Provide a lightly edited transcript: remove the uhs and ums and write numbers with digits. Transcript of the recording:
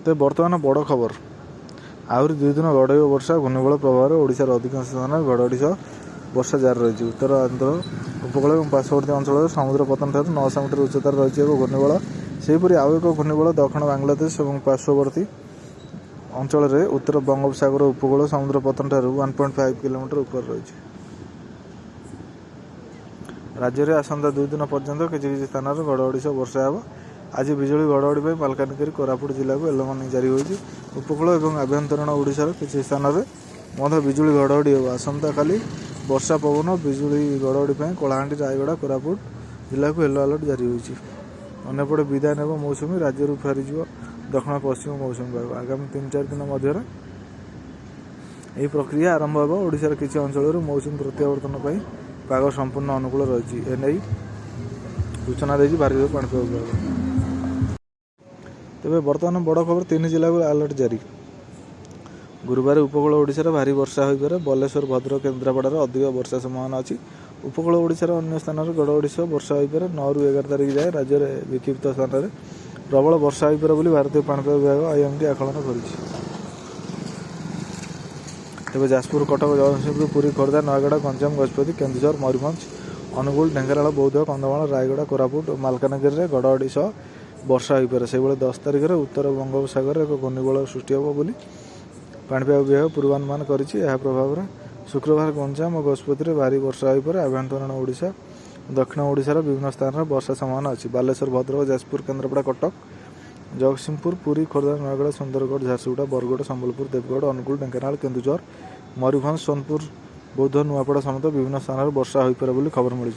तो बर्तमान बड़ खबर आहरी 2 दिन घड़ाइव वर्षा घूर्णिबल प्रभाव में ओडिशार अधिकांश स्थान घड़घड़ी सह वर्षा जारी रही। उत्तर आंध्र उपकूल और पार्श्ववर्ती अंचल समुद्र पतन ठार 900 मीटर उच्चतार रही एक घूर्णिबल। सेहीपरि आउ एक घूर्णिबल दक्षिण बांग्लादेश और पार्श्ववर्ती अंचल में उत्तर बंगोपसागर उपकूल समुद्र पतन ठार 1.5 किलोमीटर ऊपर रही। राज्य में आसंता 2 दिन पर्यंत किसी स्थान घड़घड़ी सह वर्षा हो। आज बिजुली घड़घड़ी मालकानगिरी कोरापुट जिला को येलो वार्निंग जारी होती। उपकूल और आभ्यंतरीण ओडिशार किसी स्थान में बिजुली घड़घड़ी हो। आसंता काली वर्षा पवन बिजुली घड़घड़ी कलाहांडी रायगड़ा कोरापुट जिला को येलो अलर्ट जारी होती। अंपटे विदाय नेब मौसुमी राज्य फेरीज दक्षिण पश्चिम मौसुमी भाग। आगामी 3-4 दिन मध्य प्रक्रिया आरंभ हो। ओडिशार किसी अंचल मौसुमी प्रत्यावर्तन पाग संपूर्ण अनुकूल रही। एने सूचना देगी भारतीय पाणीपाग विभाग। तेज बर्तमान बड़ खबर 3 जिला को अलर्ट जारी। गुरुवार उपकूल ओडिशार भारी वर्षा हो पारे। बालेश्वर भद्रक केन्द्रापड़ा अधिक वर्षा संभावना अच्छी। उपकूल ओडिशार अन्य स्थान घड़घड़ी सह वर्षा हो पारे। 9 ରୁ 11 तारिख जाए राज्य में विक्षिप्त स्थान में प्रबल वर्षा हो पारे भारतीय पाणीपाग विभाग आईएमडी आकलन कर। तेज जाजपुर कटक जगतसिंहपुर पुरी खोर्धा नयगड़ा गंजाम गजपति केन्दुझर मयूरभंज अनुगुल ढेंकानाल बौद्ध कंधमाल रायगड़ा कोरापुट मालकानगिरी में घड़घड़ी सह वर्षा हो पारे। से 10 तारिख में उत्तर बंगोपसागर एक घूर्णिबल सृष्टि हो बोली पाणीपाग विभाग पूर्वानुमान करिछि। यह प्रभाव में शुक्रवार गंजाम और गजपति में भारी वर्षा हो पारे। आभ्यंतरीण ओडिशा दक्षिण ओडिशार विभिन्न स्थान में वर्षा संभावना अच्छी। बालेश्वर भद्रक जाजपुर केन्द्रापड़ा कटक जगतसिंहपुर पुरी खोर्धा नयगड़ा सुंदरगढ़ झारसुगुड़ा बरगड़ संबलपुर देवगढ़ अनुगुल ढेंकानाल केन्दुझर मयूरभंज सोनपुर बौद्ध नुआपड़ा समेत विभिन्न स्थान में वर्षा हो पारे खबर मिली।